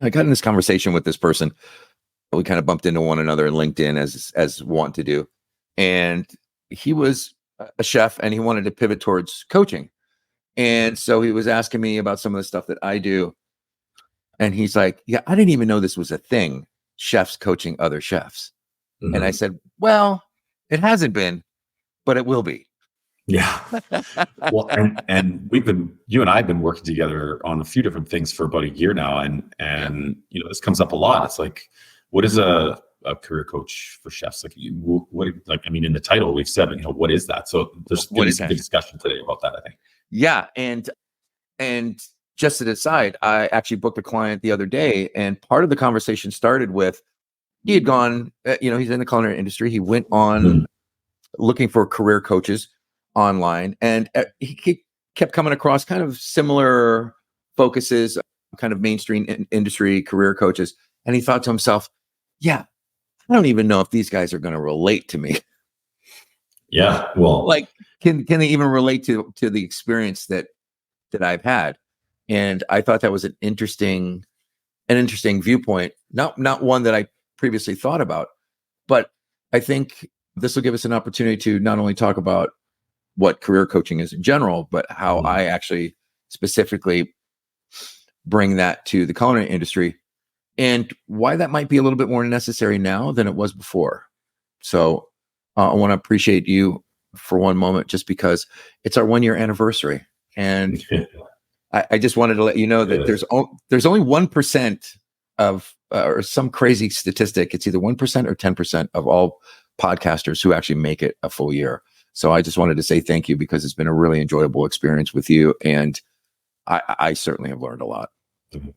I got in this conversation with this person. We kind of bumped into one another in LinkedIn as want to do. And he was a chef and he wanted to pivot towards coaching. And so he was asking me about some of the stuff that I do. And he's like, yeah, I didn't even know this was a thing, chefs coaching other chefs. Mm-hmm. And I said, well, it hasn't been, but it will be. Yeah. Well, and you and I have been working together on a few different things for about a year now. And this comes up a lot. It's like, what is a career coach for chefs? Like, in the title we've said, what is that? So there's going to be a big discussion today about that, I think. Yeah. And just to decide, I actually booked a client the other day, and part of the conversation started with, he had gone, he's in the culinary industry. He went on looking for career coaches online, and he kept coming across kind of similar focuses, kind of mainstream industry career coaches. And he thought to himself, yeah, I don't even know if these guys are going to relate to me. Yeah. Well, like, can they even relate to the experience that I've had? And I thought that was an interesting viewpoint, not one that I previously thought about, but I think this will give us an opportunity to not only talk about what career coaching is in general, but how I actually specifically bring that to the culinary industry and why that might be a little bit more necessary now than it was before. So I want to appreciate you for one moment, just because it's our 1-year anniversary. And I just wanted to let you know that there's only 1% of, or some crazy statistic, it's either 1% or 10% of all podcasters who actually make it a full year. So I just wanted to say thank you, because it's been a really enjoyable experience with you. And I certainly have learned a lot.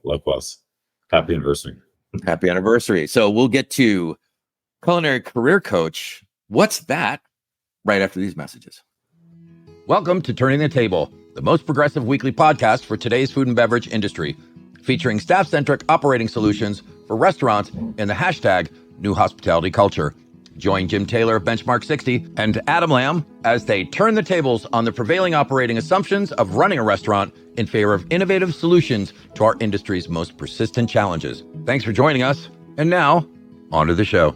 Likewise. Happy anniversary. Happy anniversary. So we'll get to culinary career coach. What's that? Right after these messages. Welcome to Turning the Table, the most progressive weekly podcast for today's food and beverage industry, featuring staff-centric operating solutions for restaurants in the hashtag New Hospitality Culture. Join Jim Taylor of Benchmark 60 and Adam Lamb as they turn the tables on the prevailing operating assumptions of running a restaurant in favor of innovative solutions to our industry's most persistent challenges. Thanks for joining us. And now, on to the show.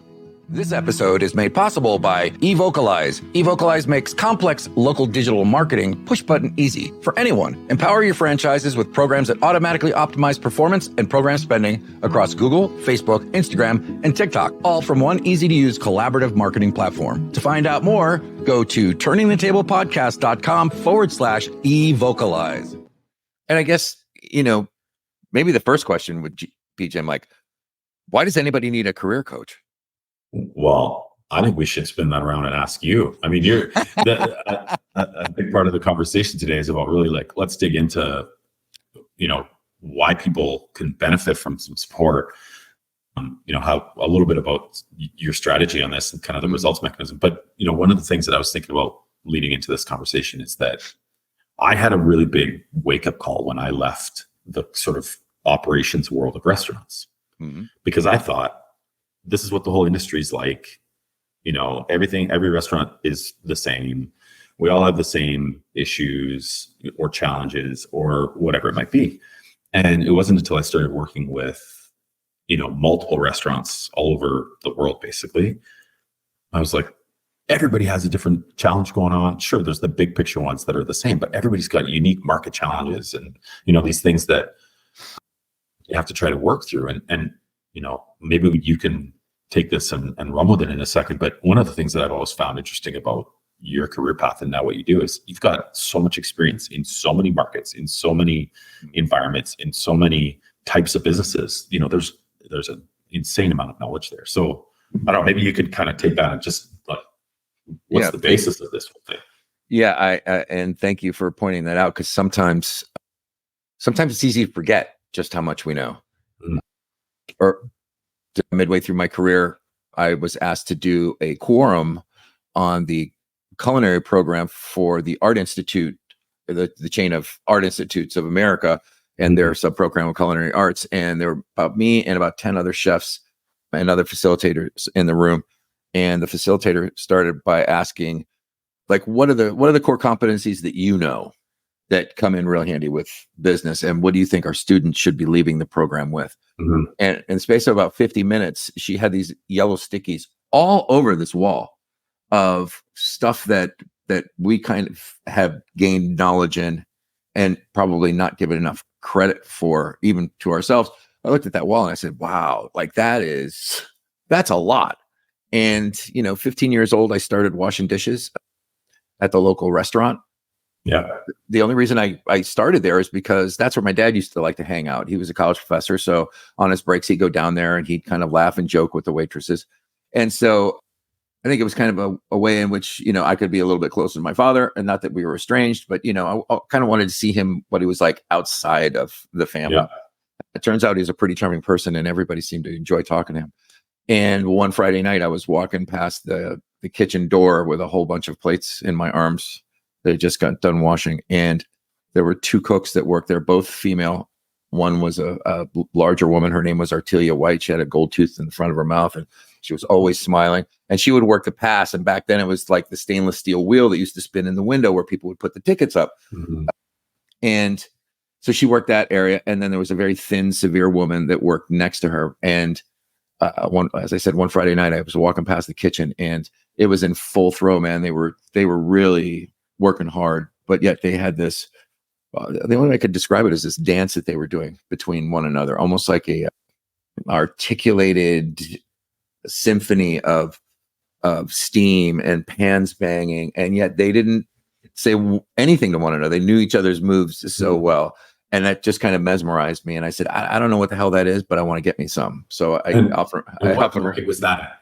This episode is made possible by eVocalize. eVocalize makes complex local digital marketing push-button easy for anyone. Empower your franchises with programs that automatically optimize performance and program spending across Google, Facebook, Instagram, and TikTok, all from one easy-to-use collaborative marketing platform. To find out more, go to turningthetablepodcast.com/eVocalize. And I guess, maybe the first question would be, Jim, like, why does anybody need a career coach? Well, I think we should spin that around and ask you. I mean, you're a big part of the conversation today is about really let's dig into, why people can benefit from some support. How a little bit about your strategy on this and kind of the results mechanism. But, one of the things that I was thinking about leading into this conversation is that I had a really big wake up call when I left the sort of operations world of restaurants, because I thought, this is what the whole industry is like. Every restaurant is the same. We all have the same issues or challenges or whatever it might be. And it wasn't until I started working with, multiple restaurants all over the world, basically, I was like, everybody has a different challenge going on. Sure, there's the big picture ones that are the same, but everybody's got unique market challenges and, these things that you have to try to work through. And maybe you can take this and run with it in a second. But one of the things that I've always found interesting about your career path and now what you do is you've got so much experience in so many markets, in so many environments, in so many types of businesses. There's an insane amount of knowledge there. So I don't know, maybe you could kind of take that and just what's the basis of this whole thing? Yeah. And thank you for pointing that out, because sometimes it's easy to forget just how much we know. Or midway through my career, I was asked to do a quorum on the culinary program for the Art Institute, the chain of Art Institutes of America, and their sub-program of culinary arts. And there were about me and about 10 other chefs and other facilitators in the room. And the facilitator started by asking, what are the core competencies that you know? that come in real handy with business. And what do you think our students should be leaving the program with? Mhm. And in the space of about 50 minutes, she had these yellow stickies all over this wall of stuff that we kind of have gained knowledge in and probably not given enough credit for, even to ourselves. I looked at that wall and I said, wow, like that's a lot. And, 15 years old, I started washing dishes at the local restaurant. Yeah. The only reason I started there is because that's where my dad used to like to hang out. He was a college professor. So on his breaks, he'd go down there and he'd kind of laugh and joke with the waitresses. And so I think it was kind of a way in which, I could be a little bit closer to my father, and not that we were estranged, but, I kind of wanted to see him, what he was like outside of the family. Yeah. It turns out he's a pretty charming person and everybody seemed to enjoy talking to him. And one Friday night, I was walking past the kitchen door with a whole bunch of plates in my arms that had just got done washing. And there were two cooks that worked there, both female. One was a larger woman. Her name was Artelia White. She had a gold tooth in the front of her mouth and she was always smiling. And she would work the pass. And back then it was like the stainless steel wheel that used to spin in the window where people would put the tickets up. Mhm. And so she worked that area. And then there was a very thin, severe woman that worked next to her. And as I said, one Friday night, I was walking past the kitchen and it was in full throw, man. They were really working hard, but yet they had this, the only way I could describe it is this dance that they were doing between one another, almost like a articulated symphony of steam and pans banging. And yet they didn't say anything to one another. They knew each other's moves so well. And that just kind of mesmerized me. And I said, I don't know what the hell that is, but I want to get me some. So What market was that at?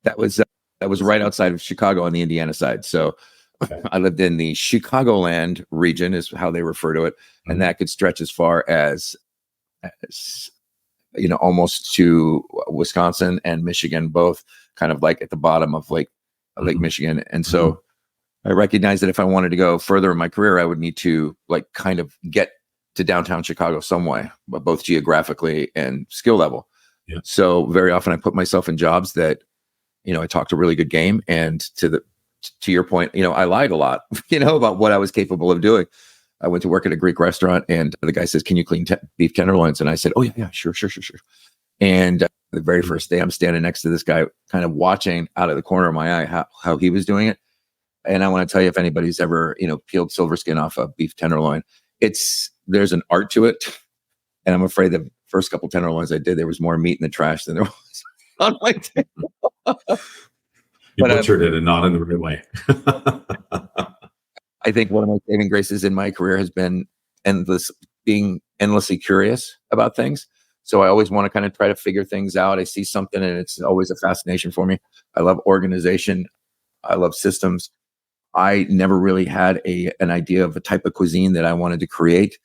That was right outside of Chicago on the Indiana side. So Okay. I lived in the Chicagoland region is how they refer to it. Mm-hmm. And that could stretch as far as almost to Wisconsin and Michigan, both kind of like at the bottom of Lake Michigan. And so I recognized that if I wanted to go further in my career, I would need to kind of get to downtown Chicago some way, but both geographically and skill level. Yeah. So very often I put myself in jobs that, I talked a really good game. And to your point, I lied a lot, about what I was capable of doing. I went to work at a Greek restaurant and the guy says, can you clean beef tenderloins? And I said, oh yeah, sure. And the very first day I'm standing next to this guy, kind of watching out of the corner of my eye how he was doing it. And I want to tell you, if anybody's ever, peeled silver skin off a beef tenderloin, there's an art to it. And I'm afraid the first couple tenderloins I did, there was more meat in the trash than there was on my table. You butchered it and not in the right way. I think one of my saving graces in my career has been being endlessly curious about things. So I always want to kind of try to figure things out. I see something and it's always a fascination for me. I love organization. I love systems. I never really had an idea of a type of cuisine that I wanted to create,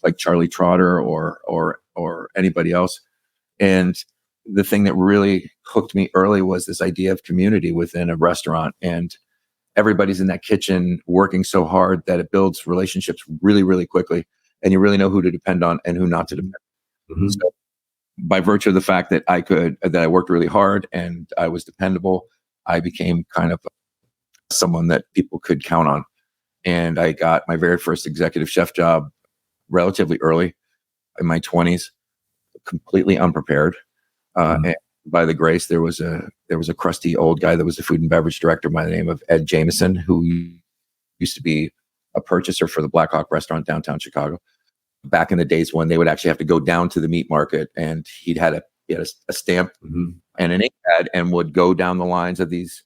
like Charlie Trotter or anybody else. And the thing that really hooked me early was this idea of community within a restaurant, and everybody's in that kitchen working so hard that it builds relationships really, really quickly. And you really know who to depend on and who not to depend on. Mm-hmm. So by virtue of the fact that I worked really hard and I was dependable, I became kind of someone that people could count on. And I got my very first executive chef job relatively early in my 20s, completely unprepared. And by the grace, there was a crusty old guy that was the food and beverage director by the name of Ed Jameson, who used to be a purchaser for the Black Hawk restaurant downtown Chicago. Back in the days when they would actually have to go down to the meat market, and he had a stamp and an ink pad and would go down the lines of these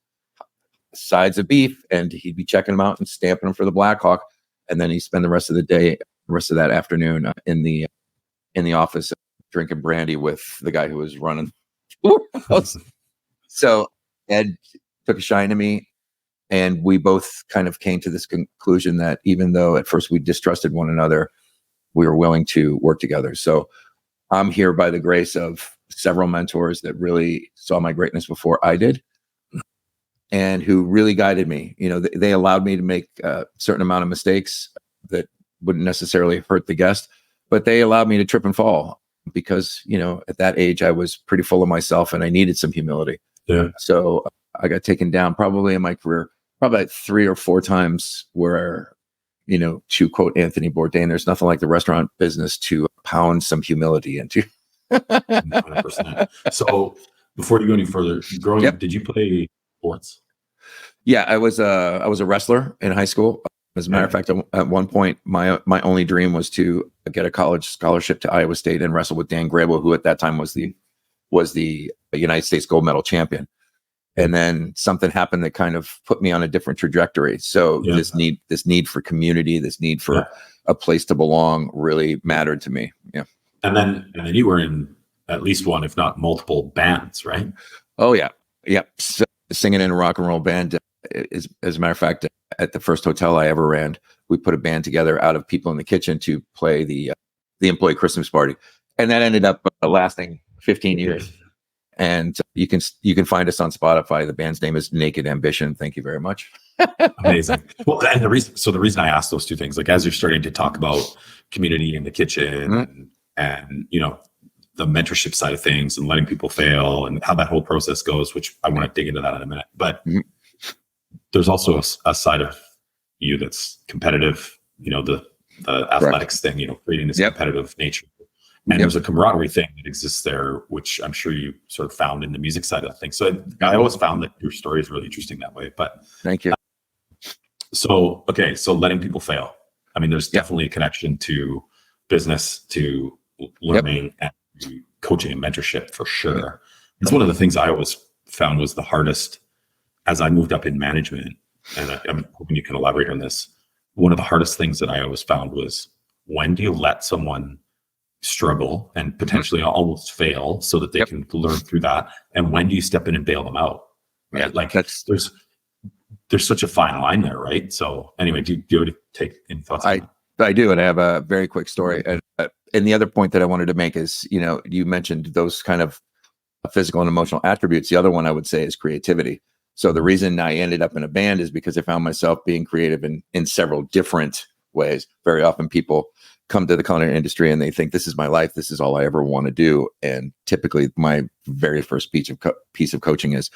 sides of beef, and he'd be checking them out and stamping them for the Black Hawk. And then he'd spend the rest of that afternoon in the office drinking brandy with the guy who was running the house. So Ed took a shine to me, and we both kind of came to this conclusion that even though at first we distrusted one another, we were willing to work together. So I'm here by the grace of several mentors that really saw my greatness before I did, and who really guided me. They allowed me to make a certain amount of mistakes that wouldn't necessarily hurt the guest, but they allowed me to trip and fall because, at that age, I was pretty full of myself and I needed some humility. Yeah. So I got taken down probably in my career, probably like 3 or 4 times where, to quote Anthony Bourdain, there's nothing like the restaurant business to pound some humility into. 100%. So before you go any further, growing up, Yep. did you play sports? Yeah, I was a wrestler in high school. As a matter of fact, at one point, my only dream was to get a college scholarship to Iowa State and wrestle with Dan Grable, who at that time was the United States gold medal champion. And then something happened that kind of put me on a different trajectory. So this need for community, this need for a place to belong, really mattered to me. Yeah. And then you were in at least one, if not multiple, bands, right? Oh yeah, yeah. So, singing in a rock and roll band. As a matter of fact, at the first hotel I ever ran, we put a band together out of people in the kitchen to play the employee Christmas party, and that ended up lasting 15 years. And you can find us on Spotify. The band's name is Naked Ambition. Thank you very much. Amazing. Well, and the reason I asked those two things, like as you're starting to talk about community in the kitchen and the mentorship side of things and letting people fail and how that whole process goes, which I want to dig into that in a minute. But there's also a side of you that's competitive, the athletics thing, creating this competitive nature. And there's a camaraderie thing that exists there, which I'm sure you sort of found in the music side of things. So I always found that your story is really interesting that way. But thank you. So letting people fail. I mean, there's definitely a connection to business, to learning, and to coaching and mentorship for sure. It's one of the things I always found was the hardest as I moved up in management. And I'm hoping you can elaborate on this. One of the hardest things that I always found was, when do you let someone struggle and potentially almost fail so that they can learn through that, and when do you step in and bail them out, right? Yeah, like there's such a fine line there, right? So anyway, do you have to take any thoughts on that? I do, and I have a very quick story. And the other point that I wanted to make is, you mentioned those kind of physical and emotional attributes. The other one I would say is creativity. So the reason I ended up in a band is because I found myself being creative in several different ways. Very often people come to the culinary industry and they think, this is my life, this is all I ever want to do. And typically my very first piece of coaching is,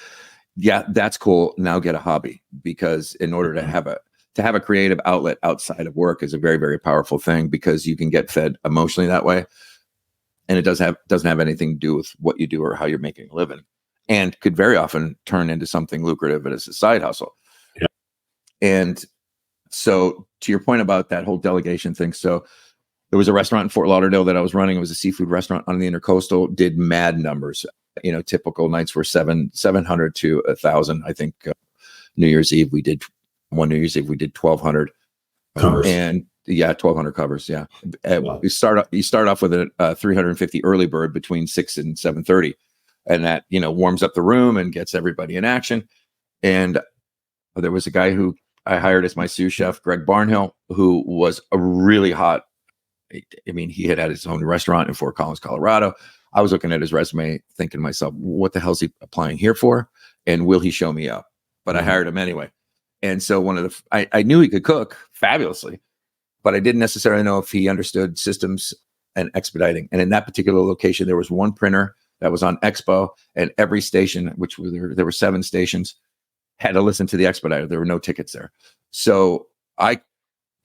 that's cool, now get a hobby. Because in order to have a creative outlet outside of work is a very, very powerful thing, because you can get fed emotionally that way. And it doesn't have anything to do with what you do or how you're making a living, and could very often turn into something lucrative as a side hustle. Yeah. And so to your point about that whole delegation thing, so there was a restaurant in Fort Lauderdale that I was running. It was a seafood restaurant on the Intercoastal, did mad numbers. Typical nights were 700 to 1,000. I think New Year's Eve we did 1,200 covers. And 1,200 covers. Yeah. Wow. You start off with a 350 early bird between 6 and 7:30. And that, warms up the room and gets everybody in action. And there was a guy who I hired as my sous chef, Greg Barnhill, who was a really hot. I mean, he had his own restaurant in Fort Collins, Colorado. I was looking at his resume thinking to myself, what the hell is he applying here for? And will he show me up? But I hired him anyway. And so I knew he could cook fabulously, but I didn't necessarily know if he understood systems and expediting. And in that particular location, there was one printer that was on Expo, and every station, which there were 7 stations, had to listen to the expediter. There were no tickets there. So I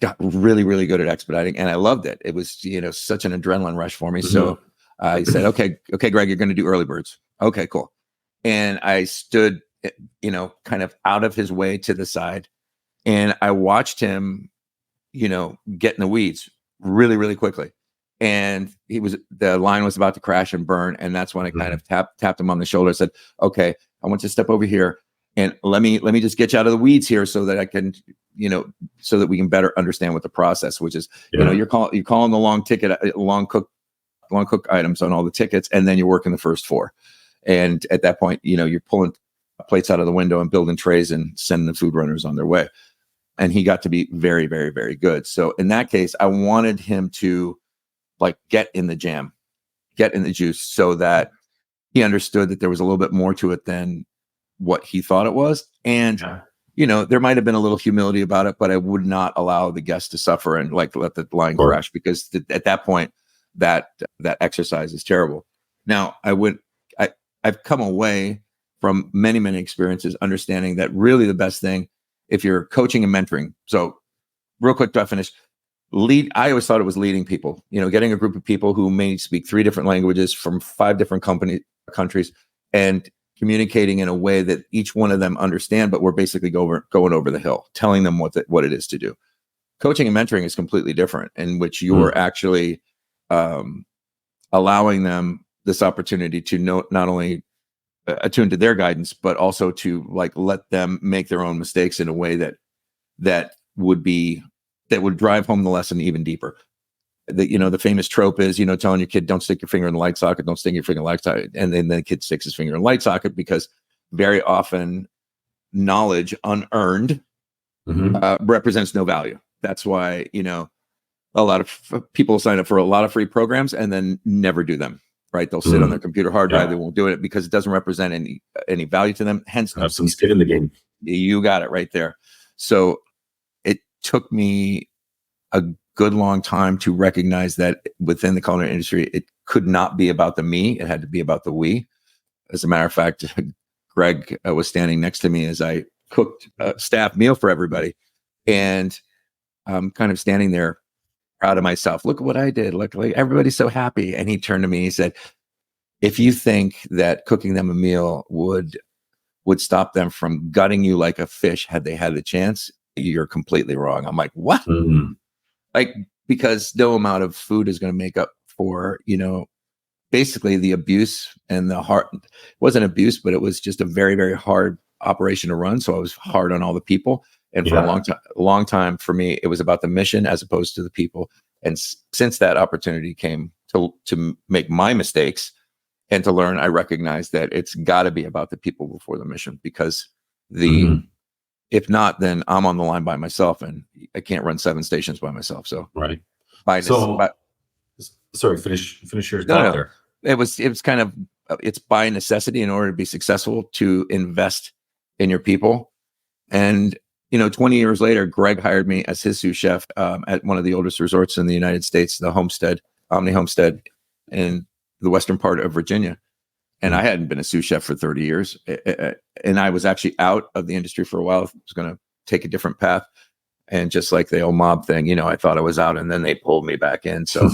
got really, really good at expediting, and I loved it. It was, such an adrenaline rush for me. So I said, okay, Greg, you're going to do early birds. Okay, cool. And I stood, kind of out of his way to the side, and I watched him, get in the weeds really, really quickly. And the line was about to crash and burn. And that's when I kind of tapped him on the shoulder and said, okay, I want you to step over here and let me just get you out of the weeds here so that I can, so that we can better understand what the process, which is, you're calling the long cook items on all the tickets, and then you're working the first 4. And at that point, you're pulling plates out of the window and building trays and sending the food runners on their way. And he got to be very, very, very good. So in that case, I wanted him to get in the jam, get in the juice, so that he understood that there was a little bit more to it than what he thought it was. And, there might've been a little humility about it, but I would not allow the guests to suffer and let the line crash, because at that point, that exercise is terrible. Now I've come away from many, many experiences understanding that really the best thing, if you're coaching and mentoring, so real quick to finish. I always thought it was leading people, getting a group of people who may speak 3 different languages from 5 different countries and communicating in a way that each one of them understand, but we're basically going over the hill, telling them what it is to do. Coaching and mentoring is completely different, in which you're actually allowing them this opportunity to not only attune to their guidance, but also to let them make their own mistakes in a way that would drive home the lesson even deeper. The famous trope is, telling your kid, don't stick your finger in the light socket, don't stick your finger in the light socket. And then the kid sticks his finger in the light socket, because very often knowledge unearned represents no value. That's why, a lot of people sign up for a lot of free programs and then never do them, right? They'll sit on their computer hard drive. They won't do it because it doesn't represent any value to them. Hence, have some skin in the game. You got it right there. So it took me a good long time to recognize that within the culinary industry, it could not be about the me. It had to be about the we. As a matter of fact, Greg was standing next to me as I cooked a staff meal for everybody. And I'm kind of standing there proud of myself. Look at what I did. Look, like everybody's so happy. And he turned to me, he said, if you think that cooking them a meal would stop them from gutting you like a fish had they had the chance, you're completely wrong. I'm like, what? Because no amount of food is going to make up for, basically the abuse and the hard. It wasn't abuse, but it was just a very, very hard operation to run. So I was hard on all the people. And for a long time for me, it was about the mission as opposed to the people. And since that opportunity came to make my mistakes and to learn, I recognized that it's got to be about the people before the mission, because if not, then I'm on the line by myself and I can't run 7 stations by myself. So, right. Sorry, finish your thought there. It was kind of, it's by necessity in order to be successful to invest in your people. And, 20 years later, Greg hired me as his sous chef at one of the oldest resorts in the United States, the Omni Homestead in the western part of Virginia. And I hadn't been a sous chef for 30 years. And I was actually out of the industry for a while. I was going to take a different path. And just like the old mob thing, I thought I was out and then they pulled me back in. So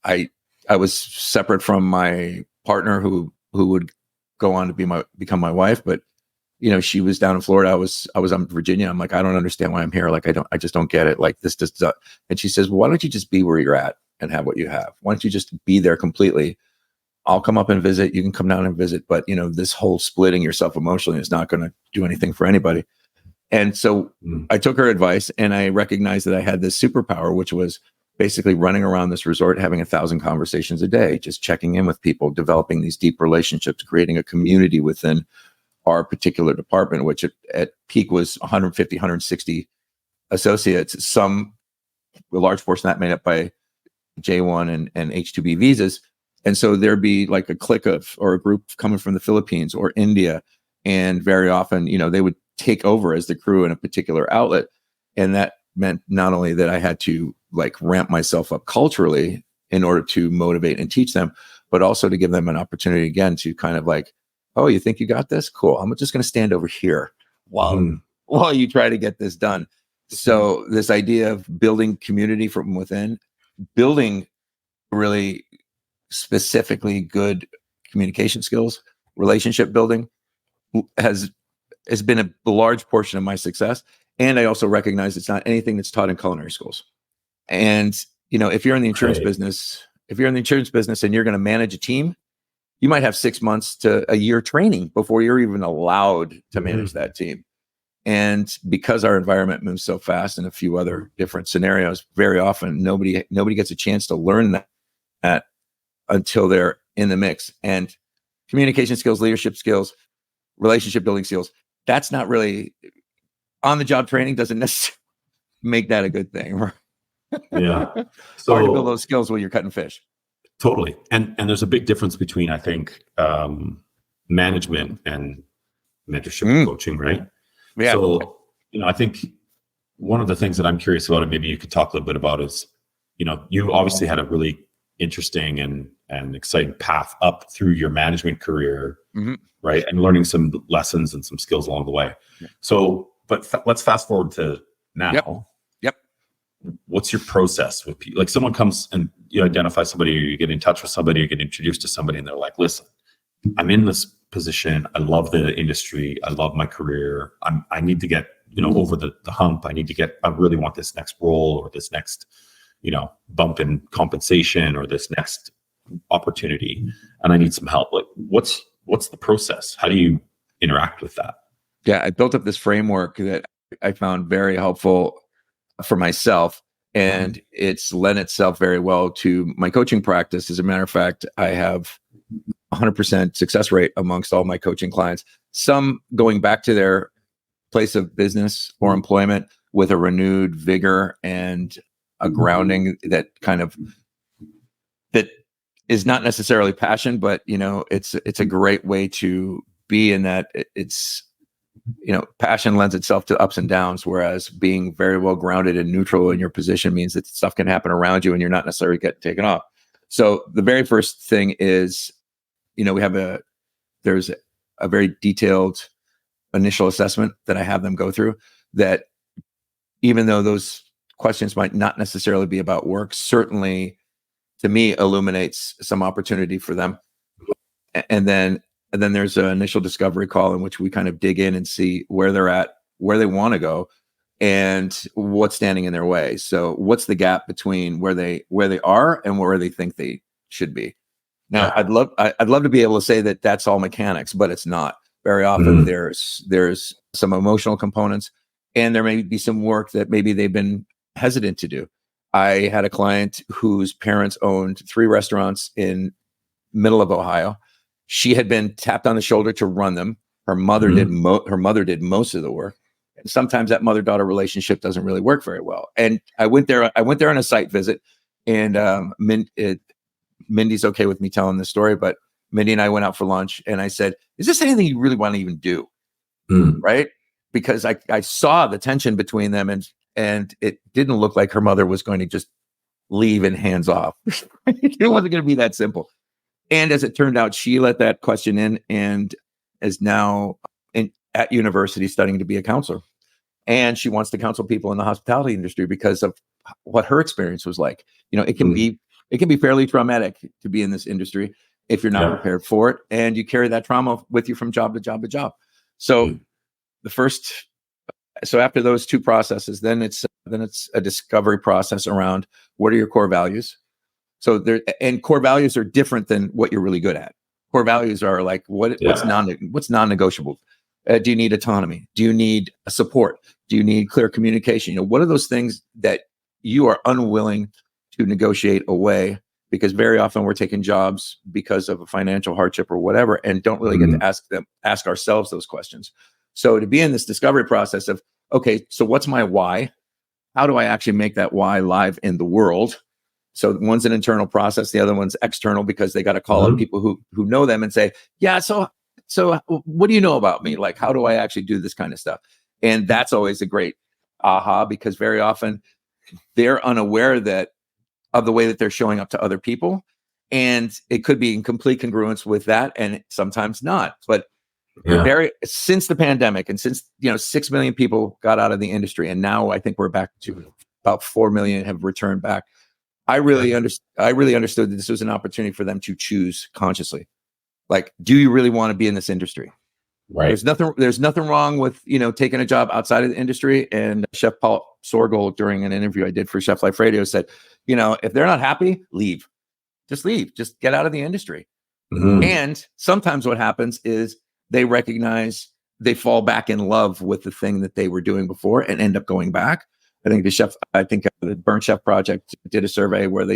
I was separate from my partner who would go on to become my wife. But, she was down in Florida. I was in Virginia. I'm like, I don't understand why I'm here. Like, I just don't get it. Like this just, and she says, well, why don't you just be where you're at and have what you have? Why don't you just be there completely? I'll come up and visit. You can come down and visit. But, this whole splitting yourself emotionally is not going to do anything for anybody. And so I took her advice and I recognized that I had this superpower, which was basically running around this resort, having 1,000 conversations a day, just checking in with people, developing these deep relationships, creating a community within our particular department, which at peak was 150, 160 associates, a large portion of that made up by J1 and H2B visas. And so there'd be like a clique or a group coming from the Philippines or India. And very often, they would take over as the crew in a particular outlet. And that meant not only that I had to ramp myself up culturally in order to motivate and teach them, but also to give them an opportunity again to kind of oh, you think you got this? Cool. I'm just going to stand over here while you try to get this done. So this idea of building community from within, building really specifically good communication skills, relationship building has been a large portion of my success. And I also recognize it's not anything that's taught in culinary schools. And, if you're in the insurance business, and you're going to manage a team, you might have 6 months to a year training before you're even allowed to manage that team. And because our environment moves so fast in a few other different scenarios, very often nobody gets a chance to learn that until they're in the mix. And communication skills, leadership skills, relationship building skills, that's not really on the job training, doesn't necessarily make that a good thing. Right? Yeah. So hard to build those skills while you're cutting fish. Totally. And there's a big difference between, I think, management and mentorship coaching, right? Yeah. So, I think one of the things that I'm curious about, and maybe you could talk a little bit about, is, you obviously had a really interesting and exciting path up through your management career, right? And learning some lessons and some skills along the way. Yeah. So, but let's fast forward to now. Yep. what's your process with people? Like someone comes and you identify somebody, or you get in touch with somebody, you get introduced to somebody, and they're like, listen, I'm in this position. I love the industry. I love my career. I need to get, over the hump. I really want this next role, or this next, bump in compensation, or this next opportunity. And I need some help. Like what's the process? How do you interact with that? Yeah, I built up this framework that I found very helpful for myself, and it's lent itself very well to my coaching practice. As a matter of fact, I have 100% success rate amongst all my coaching clients, some going back to their place of business or employment with a renewed vigor and a grounding that is not necessarily passion, but it's a great way to be in that. It's passion lends itself to ups and downs, whereas being very well grounded and neutral in your position means that stuff can happen around you and you're not necessarily getting taken off. So the very first thing is, there's a very detailed initial assessment that I have them go through, that even though those questions might not necessarily be about work, certainly to me illuminates some opportunity for them. And then there's an initial discovery call in which we kind of dig in and see where they're at, where they want to go, and what's standing in their way. So what's the gap between where they are and where they think they should be. Now, I'd love to be able to say that that's all mechanics, but it's not. Very often there's some emotional components, and there may be some work that maybe they've been hesitant to do. I had a client whose parents owned 3 restaurants in middle of Ohio. She had been tapped on the shoulder to run them. Her mother did most of the work. And sometimes that mother-daughter relationship doesn't really work very well. And I went there on a site visit, and Mindy's okay with me telling this story, but Mindy and I went out for lunch, and I said, is this anything you really want to even do? Right? Because I saw the tension between them, and it didn't look like her mother was going to just leave and hands off. It wasn't going to be that simple. And as it turned out, she let that question in and is now at university studying to be a counselor. And she wants to counsel people in the hospitality industry because of what her experience was like. It can be fairly traumatic to be in this industry if you're not prepared for it, and you carry that trauma with you from job to job to job. So after those 2 processes, then it's a discovery process around what are your core values. So core values are different than what you're really good at. Core values are like what's non-negotiable. Do you need autonomy? Do you need support? Do you need clear communication? What are those things that you are unwilling to negotiate away? Because very often we're taking jobs because of a financial hardship or whatever, and don't really get to ask ourselves those questions. So to be in this discovery process of, okay, so what's my why? How do I actually make that why live in the world? So one's an internal process, the other one's external, because they got to call up people who know them and say, yeah, so what do you know about me? Like, how do I actually do this kind of stuff? And that's always a great aha, because very often they're unaware of the way that they're showing up to other people. And it could be in complete congruence with that, and sometimes not. But since the pandemic, and since 6 million people got out of the industry, and now I think we're back to about 4 million have returned back. I really understood that this was an opportunity for them to choose consciously. Like, do you really want to be in this industry? Right. There's nothing wrong with taking a job outside of the industry. And Chef Paul Sorgel, during an interview I did for Chef Life Radio, said, if they're not happy, leave. Just leave. Just get out of the industry. And sometimes what happens is they recognize they fall back in love with the thing that they were doing before and end up going back. I think the Burnt Chef Project did a survey where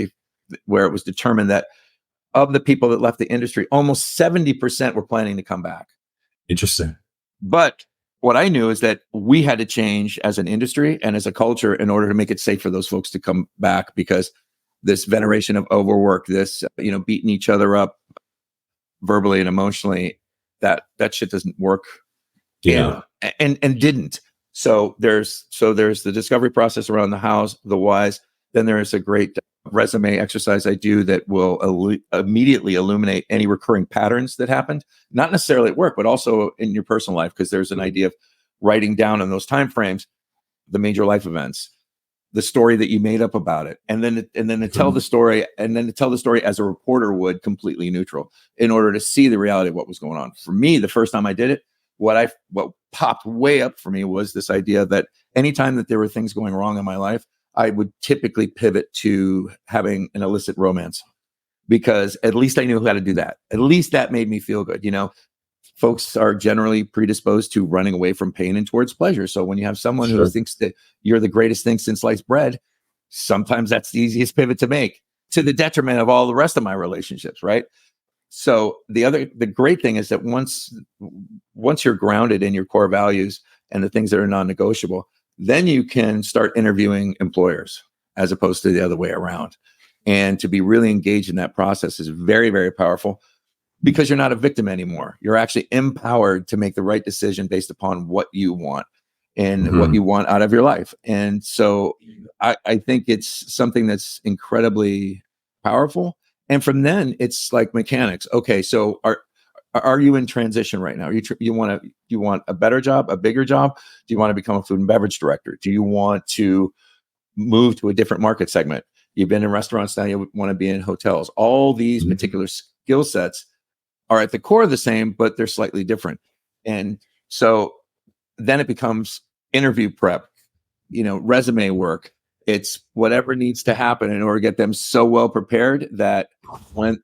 it was determined that of the people that left the industry, almost 70% were planning to come back. Interesting. But what I knew is that we had to change as an industry and as a culture in order to make it safe for those folks to come back, because this veneration of overwork, this, beating each other up verbally and emotionally, that shit doesn't work. Yeah. And didn't. So there's the discovery process around the hows, the whys. Then there is a great resume exercise I do that will immediately illuminate any recurring patterns that happened, not necessarily at work, but also in your personal life, because there's an idea of writing down in those time frames the major life events, the story that you made up about it, and then to tell the story, as a reporter would, completely neutral, in order to see the reality of what was going on. For me, the first time I did it, what popped way up for me was this idea that anytime that there were things going wrong in my life, I would typically pivot to having an illicit romance, because at least I knew how to do that. At least that made me feel good. Folks are generally predisposed to running away from pain and towards pleasure. So when you have someone who thinks that you're the greatest thing since sliced bread, sometimes that's the easiest pivot to make, to the detriment of all the rest of my relationships, right? So the great thing is that once you're grounded in your core values and the things that are non-negotiable, then you can start interviewing employers as opposed to the other way around. And to be really engaged in that process is very, very powerful, because you're not a victim anymore. You're actually empowered to make the right decision based upon what you want and what you want out of your life. And so I think it's something that's incredibly powerful. And from then it's like mechanics. Okay, so are you in transition right now? You want a better job, a bigger job? Do you want to become a food and beverage director? Do you want to move to a different market segment? You've been in restaurants, now you want to be in hotels. All these particular skill sets are at the core the same, but they're slightly different. And so then it becomes interview prep, resume work. It's whatever needs to happen in order to get them so well prepared that when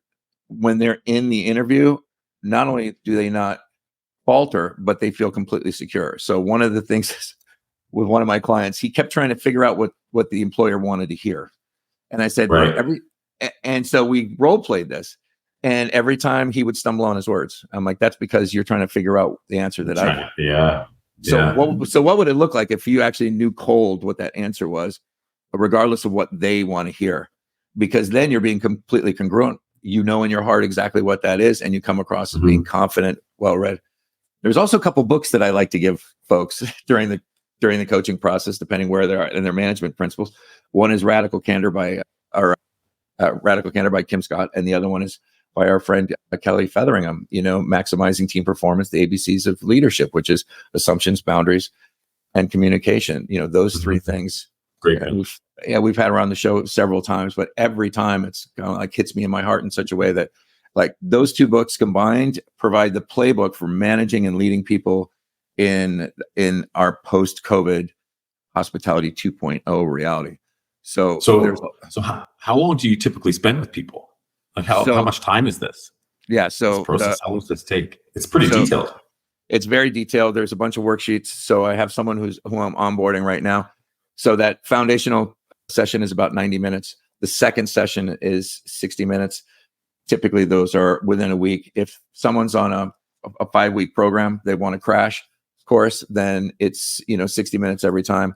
they're in the interview, not only do they not falter, but they feel completely secure. So one of the things with one of my clients, he kept trying to figure out what the employer wanted to hear. And I said, and so we role played this. And every time he would stumble on his words, I'm like, that's because you're trying to figure out the answer that I did. Yeah. So what would it look like if you actually knew cold what that answer was, regardless of what they want to hear? Because then you're being completely congruent. You know in your heart exactly what that is, and you come across as being confident, well-read. There's also a couple books that I like to give folks during the coaching process, depending where they are in their management principles. One is Radical Candor by Kim Scott, and the other one is by our friend Kelly Featheringham, Maximizing Team Performance, the ABCs of Leadership, which is assumptions, boundaries, and communication. Those three things. Great. We've had around the show several times, but every time it's kind of like hits me in my heart in such a way that, like, those two books combined provide the playbook for managing and leading people in our post-COVID hospitality 2.0 reality. So how long do you typically spend with people? Like how much time is this? Yeah. So this process, how long does this take? It's pretty detailed. It's very detailed. There's a bunch of worksheets. So I have someone who I'm onboarding right now. So that foundational session is about 90 minutes. The second session is 60 minutes. Typically those are within a week. If someone's on a 5-week program, they want to crash course, then it's 60 minutes every time.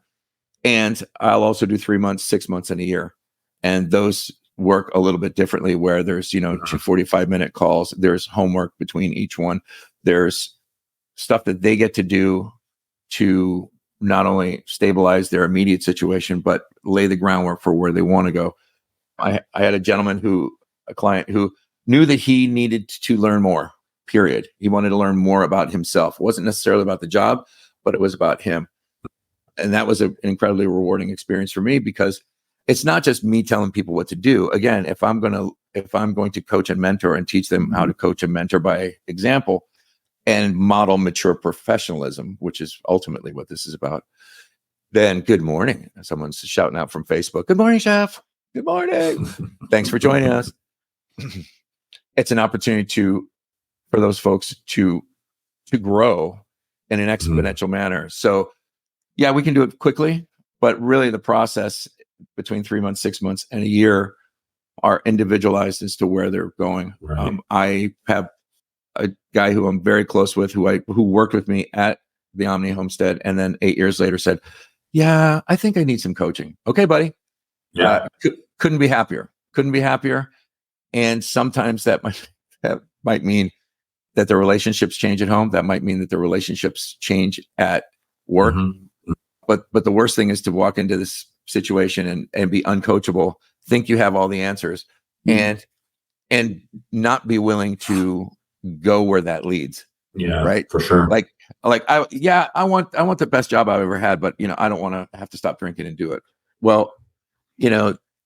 And I'll also do 3 months, 6 months, and a year. And those work a little bit differently, where there's, 2 45-minute calls. There's homework between each one. There's stuff that they get to do to not only stabilize their immediate situation, but lay the groundwork for where they want to go. I had a client who knew that he needed to learn more, period. He wanted to learn more about himself. It wasn't necessarily about the job, but it was about him. And that was an incredibly rewarding experience for me, because it's not just me telling people what to do. Again, if I'm going to coach and mentor and teach them how to coach and mentor by example and model mature professionalism, which is ultimately what this is about, then good morning. Someone's shouting out from Facebook, "Good morning, chef. Good morning. Thanks for joining us." It's an opportunity for those folks to grow in an exponential manner. So yeah, we can do it quickly, but really the process between 3 months, 6 months, and a year are individualized as to where they're going. Right. I have a guy who I'm very close with, who worked with me at the Omni Homestead, and then 8 years later said, "Yeah, I think I need some coaching." Okay, buddy. Yeah. Couldn't be happier. And sometimes that might mean that the relationships change at home. That might mean that the relationships change at work. But the worst thing is to walk into this situation and be uncoachable, think you have all the answers, and not be willing to go where that leads. Yeah, right. For sure. I want the best job I've ever had, but I don't want to have to stop drinking and do it. Well,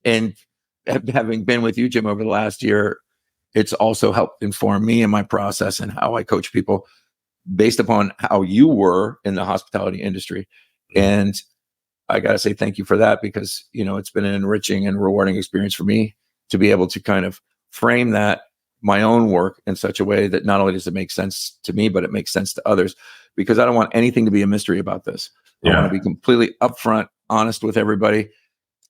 and having been with you, Jim, over the last year, it's also helped inform me in my process and how I coach people based upon how you were in the hospitality industry. And I got to say thank you for that, because, it's been an enriching and rewarding experience for me to be able to kind of frame that my own work in such a way that not only does it make sense to me, but it makes sense to others, because I don't want anything to be a mystery about this. I want to be completely upfront, honest with everybody.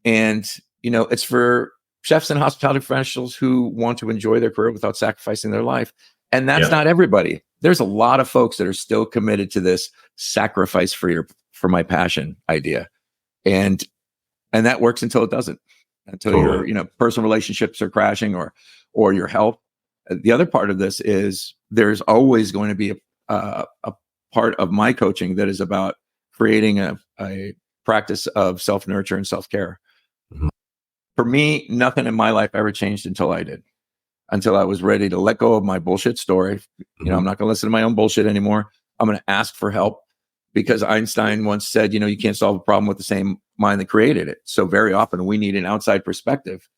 And, it's for chefs and hospitality professionals who want to enjoy their career without sacrificing their life. And that's not everybody. There's a lot of folks that are still committed to this sacrifice for my passion idea. And that works until it doesn't, until your, personal relationships are crashing or your health. The other part of this is there's always going to be a part of my coaching that is about creating a practice of self-nurture and self-care. Mm-hmm. For me, nothing in my life ever changed until I was ready to let go of my bullshit story. Mm-hmm. I'm not going to listen to my own bullshit anymore. I'm going to ask for help, because Einstein once said, you can't solve a problem with the same mind that created it. So very often we need an outside perspective.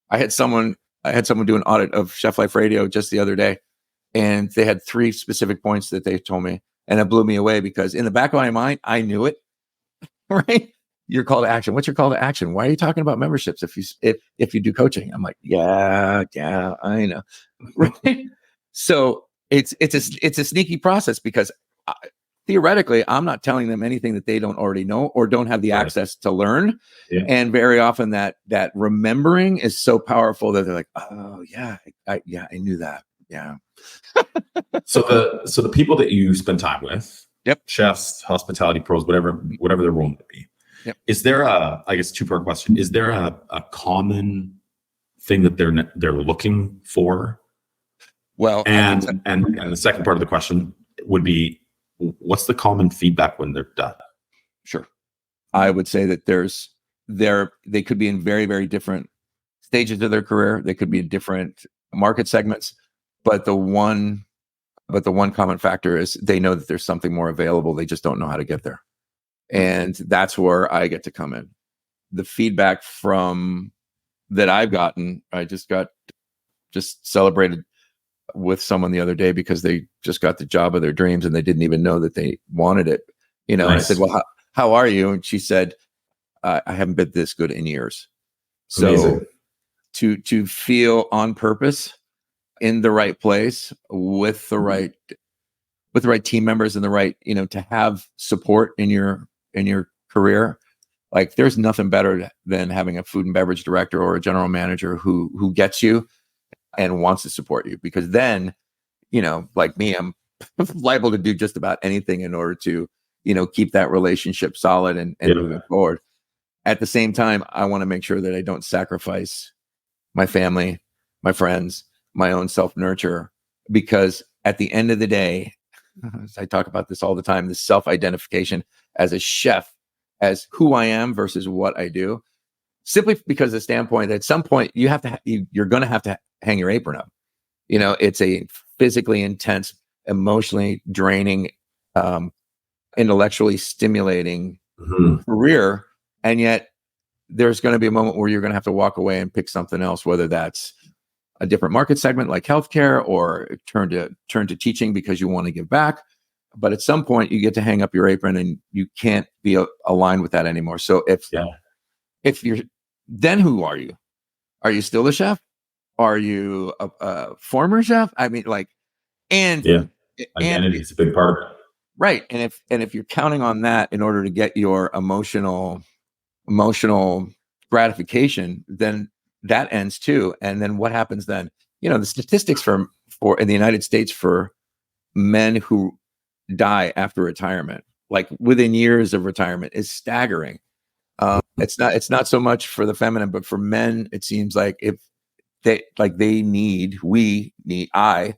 I had someone do an audit of Chef Life Radio just the other day, and they had 3 specific points that they told me, and it blew me away, because in the back of my mind, I knew it, right? Your call to action. What's your call to action? Why are you talking about memberships if you do coaching? I'm like, yeah, I know. Right? So it's a sneaky process, because theoretically, I'm not telling them anything that they don't already know or don't have the access to learn. Yeah. And very often that remembering is so powerful that they're like, oh yeah, I knew that. Yeah. So the people that you spend time with, chefs, hospitality pros, whatever their role might be, is there I guess 2-part question. Is there a common thing that they're looking for? Well, and the second part of the question would be, what's the common feedback when they're done? Sure. I would say that they could be in very, very different stages of their career. They could be in different market segments, but the one common factor is they know that there's something more available. They just don't know how to get there. And that's where I get to come in. The feedback that I've gotten, I just celebrated with someone the other day because they just got the job of their dreams and they didn't even know that they wanted it. Nice. I said, well, how are you? And she said, I haven't been this good in years. So amazing. To feel on purpose, in the right place, with the right team members and the right, to have support in your career. Like, there's nothing better than having a food and beverage director or a general manager who gets you and wants to support you, because then, like me, I'm liable to do just about anything in order to, keep that relationship solid and moving forward. At the same time, I want to make sure that I don't sacrifice my family, my friends, my own self-nurture, because at the end of the day, I talk about this all the time, this self-identification as a chef, as who I am versus what I do, simply because the standpoint that at some point you're going to have to hang your apron up. It's a physically intense, emotionally draining, intellectually stimulating career. And yet there's going to be a moment where you're going to have to walk away and pick something else, whether that's a different market segment like healthcare, or turn to teaching because you want to give back. But at some point you get to hang up your apron and you can't be aligned with that anymore. So if you're, then who are you? Are you still a chef? Are you a former chef? I mean, identity is a big part of it. Right. And if you're counting on that in order to get your emotional gratification, then that ends too. And then what happens then? The statistics for in the United States for men who die after retirement, like within years of retirement, is staggering. It's not so much for the feminine, but for men, it seems like I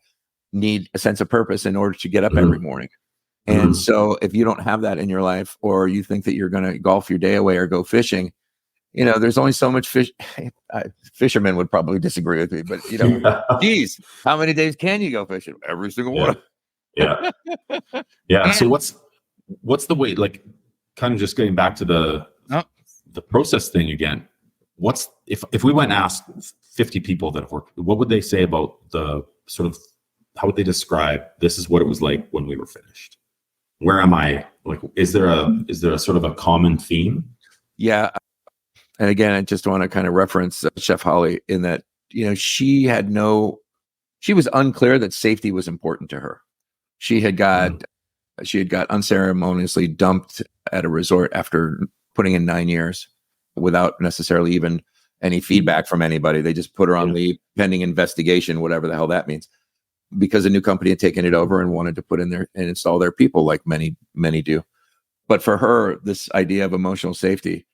need a sense of purpose in order to get up every morning. And so if you don't have that in your life, or you think that you're going to golf your day away or go fishing, there's only so much fish. Fishermen would probably disagree with me, but geez, how many days can you go fishing? Every single one. Yeah. Yeah. So what's the way, like, kind of just getting back to the process thing again, what's if we went and asked 50 people that have worked, what would they say about the sort of, how would they describe this is what it was like when we were finished? Where am I? Like, is there a sort of a common theme? Yeah. And again, I just want to kind of reference Chef Holly in that, she was unclear that safety was important to her. She had got unceremoniously dumped at a resort after putting in 9 years without necessarily even any feedback from anybody. They just put her on leave pending investigation, whatever the hell that means, because a new company had taken it over and wanted to put in there and install their people, like many do. But for her, this idea of emotional safety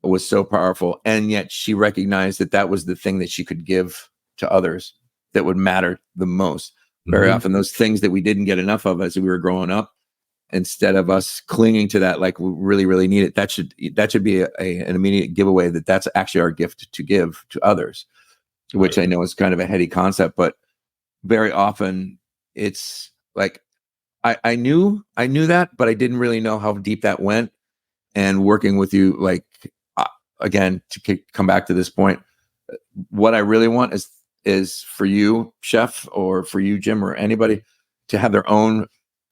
was so powerful. And yet she recognized that that was the thing that she could give to others that would matter the most. Very often those things that we didn't get enough of as we were growing up, instead of us clinging to that, like we really, really need it, that should be an immediate giveaway that that's actually our gift to give to others, which I know is kind of a heady concept, but very often it's like, I knew that, but I didn't really know how deep that went. And working with you, like, again, to come back to this point, what I really want is for you, Chef, or for you, Jim, or anybody to have their own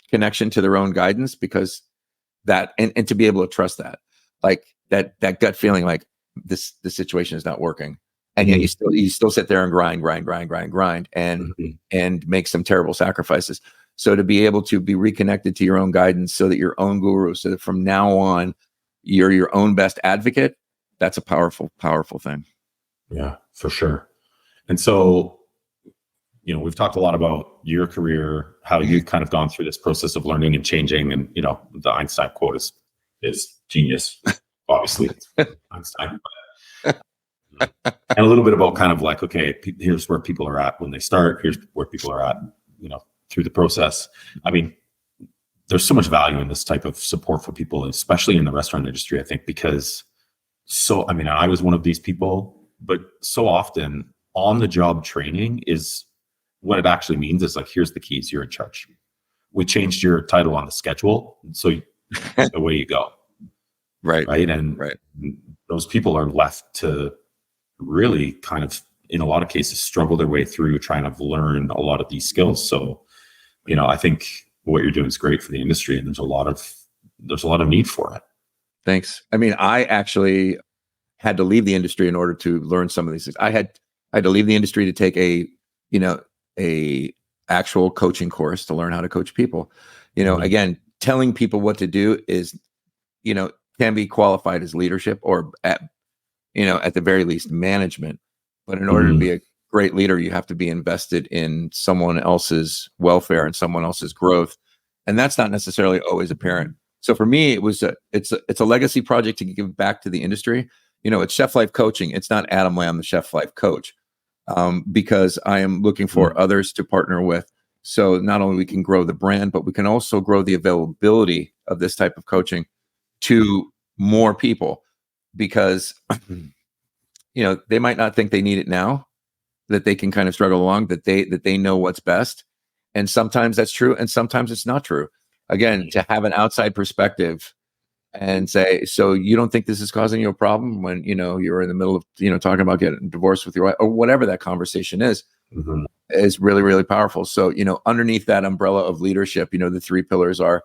connection to their own guidance, because that, and to be able to trust that, like that gut feeling, like the situation is not working. And yet you still sit there and grind and make some terrible sacrifices. So to be able to be reconnected to your own guidance, so that your own guru, so that from now on you're your own best advocate, that's a powerful, powerful thing. Yeah, for sure. And so, we've talked a lot about your career, how you've kind of gone through this process of learning and changing. And, the Einstein quote is genius, obviously. Einstein. And a little bit about kind of like, okay, here's where people are at when they start. Here's where people are at, through the process. I mean, there's so much value in this type of support for people, especially in the restaurant industry, I think, because I was one of these people, but so often on the job training is what it actually means is like, here's the keys, you're in charge. We changed your title on the schedule, so away you go. Right. And those people are left to really kind of, in a lot of cases, struggle their way through trying to learn a lot of these skills. So, I think what you're doing is great for the industry, and there's a lot of need for it. Thanks. I mean, I actually had to leave the industry in order to learn some of these things. I had to leave the industry to take a actual coaching course to learn how to coach people. Again, telling people what to do is, can be qualified as leadership, or at the very least management. But in order to be a great leader, you have to be invested in someone else's welfare and someone else's growth. And that's not necessarily always apparent. So for me, it's a legacy project to give back to the industry. It's Chef Life Coaching. It's not Adam Lamb, the Chef Life Coach, because I am looking for others to partner with. So not only we can grow the brand, but we can also grow the availability of this type of coaching to more people, because they might not think they need it now, that they can kind of struggle along, that they know what's best. And sometimes that's true, and sometimes it's not true. Again, to have an outside perspective and say, so you don't think this is causing you a problem when, you're in the middle of, talking about getting divorced with your wife, or whatever that conversation is really, really powerful. So, underneath that umbrella of leadership, the three pillars are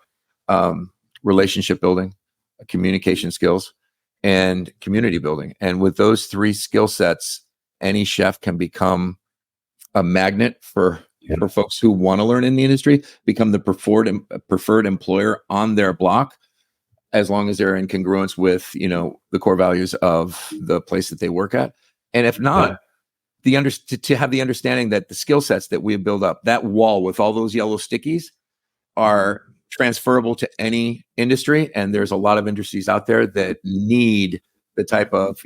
relationship building, communication skills, and community building. And with those three skill sets, any chef can become a magnet for folks who want to learn in the industry, become the preferred employer on their block, as long as they're in congruence with, the core values of the place that they work at. And if not, to have the understanding that the skill sets that we build up, that wall with all those yellow stickies, are transferable to any industry. And there's a lot of industries out there that need the type of,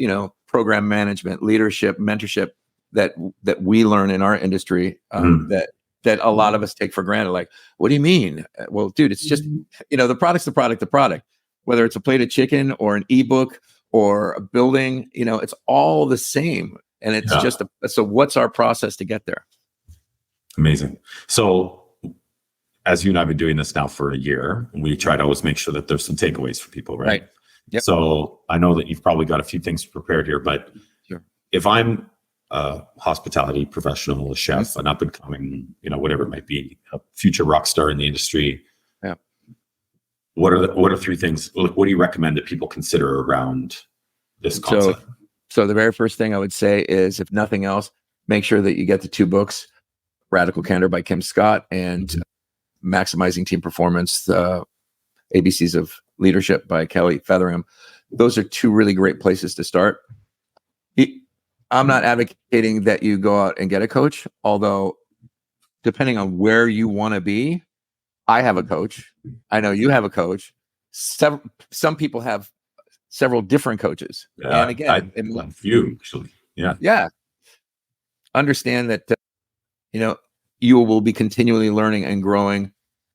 program management, leadership, mentorship that we learn in our industry, that a lot of us take for granted. Like, what do you mean? Well, dude, it's just, the product's the product, whether it's a plate of chicken or an ebook or a building, it's all the same. And it's just, so what's our process to get there? Amazing. So as you and I have been doing this now for a year, we try to always make sure that there's some takeaways for people, right? Yep. So I know that you've probably got a few things prepared here, but Sure. if I'm a hospitality professional, a chef, an up and coming, whatever it might be, a future rock star in the industry, Yeah. what are three things? What do you recommend that people consider around this concept? So the very first thing I would say is, if nothing else, make sure that you get the 2 books, Radical Candor by Kim Scott and Maximizing Team Performance, the ABCs of Leadership by Kelly Featheringham. Those are 2 really great places to start. I'm not advocating that you go out and get a coach, although depending on where you want to be, I have a coach. I know you have a coach. Some people have several different coaches. Yeah, and again, a few actually. Yeah. Understand that, you will be continually learning and growing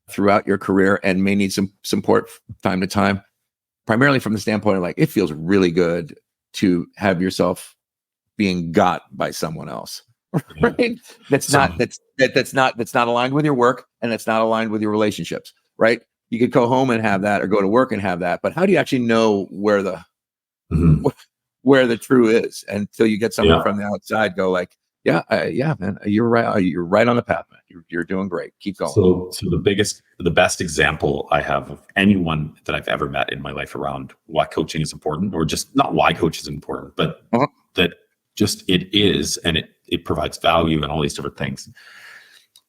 throughout your career and may need some support from time to time, primarily from the standpoint of, like, it feels really good to have yourself being got by someone else, right? That's not aligned with your work, and that's not aligned with your relationships, right? You could go home and have that, or go to work and have that, but how do you actually know where the true is until you get someone from the outside go, like, yeah, man, you're right. You're right on the path, man. You're doing great. Keep going. So the best example I have of anyone that I've ever met in my life around why coaching is important, or just not why coaching is important, but that just it is, and it provides value and all these different things.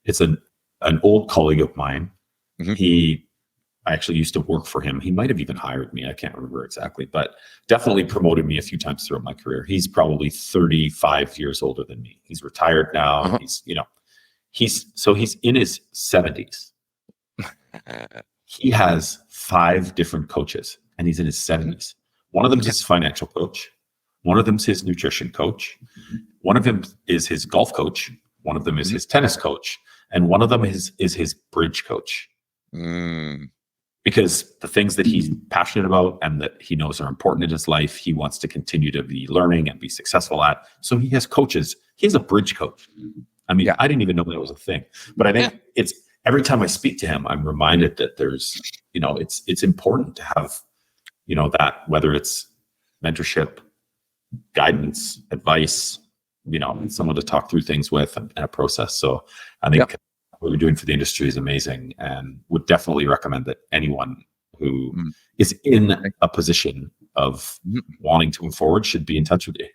It's an old colleague of mine. I actually used to work for him. He might have even hired me. I can't remember exactly, but definitely promoted me a few times throughout my career. He's probably 35 years older than me. He's retired now. He's in his 70s. He has 5 different coaches, and he's in his 70s. One of them is his financial coach. One of them is his nutrition coach. One of them is his golf coach. One of them is his tennis coach. And one of them is his bridge coach. Because the things that he's passionate about and that he knows are important in his life, he wants to continue to be learning and be successful at. So he has coaches. He has a bridge coach. I mean, I didn't even know that was a thing. But I think it's every time I speak to him, I'm reminded that there's, it's important to have, that, whether it's mentorship, guidance, advice, someone to talk through things with, and a process. So I think what you're doing for the industry is amazing, and would definitely recommend that anyone who is in a position of wanting to move forward should be in touch with you.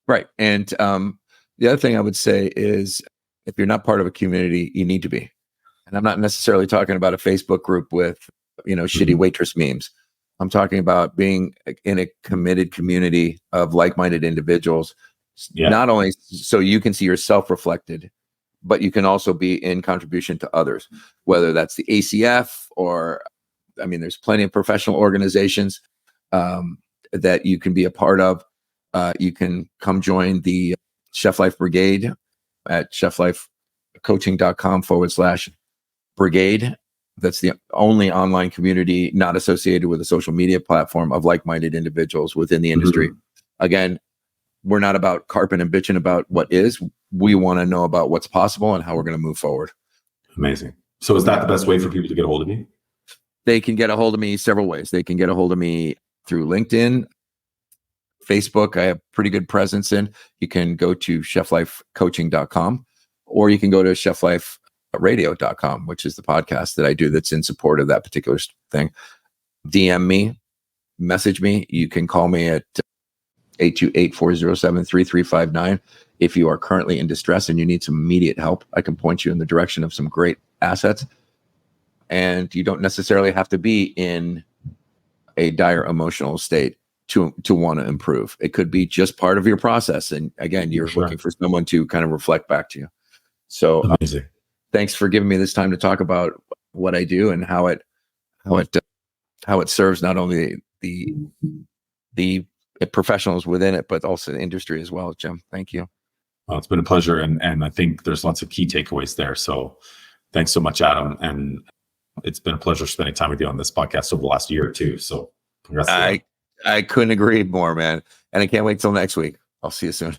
Right. And the other thing I would say is, if you're not part of a community, you need to be. And I'm not necessarily talking about a Facebook group with, shitty waitress memes. I'm talking about being in a committed community of like-minded individuals, not only so you can see yourself reflected, but you can also be in contribution to others, whether that's the ACF or, there's plenty of professional organizations that you can be a part of. You can come join the Chef Life Brigade at cheflifecoaching.com/brigade. That's the only online community not associated with a social media platform of like-minded individuals within the industry. Again, we're not about carping and bitching about what is. We want to know about what's possible and how we're going to move forward. Amazing. So is that the best way for people to get a hold of you? They can get a hold of me several ways. They can get a hold of me through LinkedIn, Facebook. I have pretty good presence in. You can go to cheflifecoaching.com, or you can go to chefliferadio.com, which is the podcast that I do that's in support of that particular thing. DM me, message me. You can call me at 828-407-3359. If you are currently in distress and you need some immediate help, I can point you in the direction of some great assets. And you don't necessarily have to be in a dire emotional state to want to improve. It could be just part of your process. And again, you're looking for someone to kind of reflect back to you. So thanks for giving me this time to talk about what I do and how it serves not only the professionals within it, but also the industry as well, Jim. Thank you. Well, it's been a pleasure. And I think there's lots of key takeaways there. So thanks so much, Adam. And it's been a pleasure spending time with you on this podcast over the last year or two. So congrats. I couldn't agree more, man. And I can't wait till next week. I'll see you soon.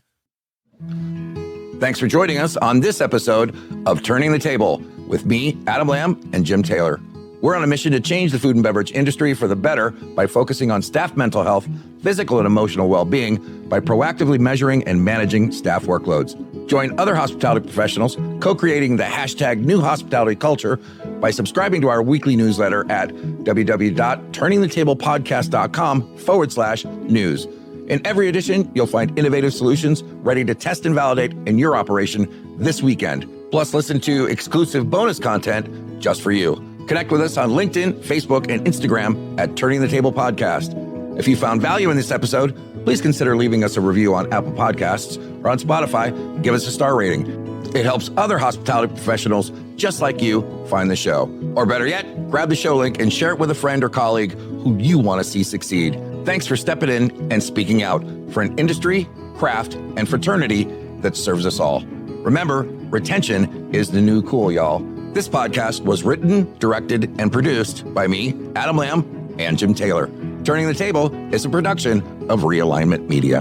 Thanks for joining us on this episode of Turning the Table with me, Adam Lamb, and Jim Taylor. We're on a mission to change the food and beverage industry for the better by focusing on staff mental health, physical and emotional well-being, by proactively measuring and managing staff workloads. Join other hospitality professionals co-creating the hashtag New Hospitality Culture by subscribing to our weekly newsletter at www.turningthetablepodcast.com/news. In every edition, you'll find innovative solutions ready to test and validate in your operation this weekend. Plus, listen to exclusive bonus content just for you. Connect with us on LinkedIn, Facebook, and Instagram at Turning the Table Podcast. If you found value in this episode, please consider leaving us a review on Apple Podcasts or on Spotify. Give us a star rating. It helps other hospitality professionals just like you find the show. Or better yet, grab the show link and share it with a friend or colleague who you want to see succeed. Thanks for stepping in and speaking out for an industry, craft, and fraternity that serves us all. Remember, retention is the new cool, y'all. This podcast was written, directed, and produced by me, Adam Lamb, and Jim Taylor. Turning the Table is a production of Realignment Media.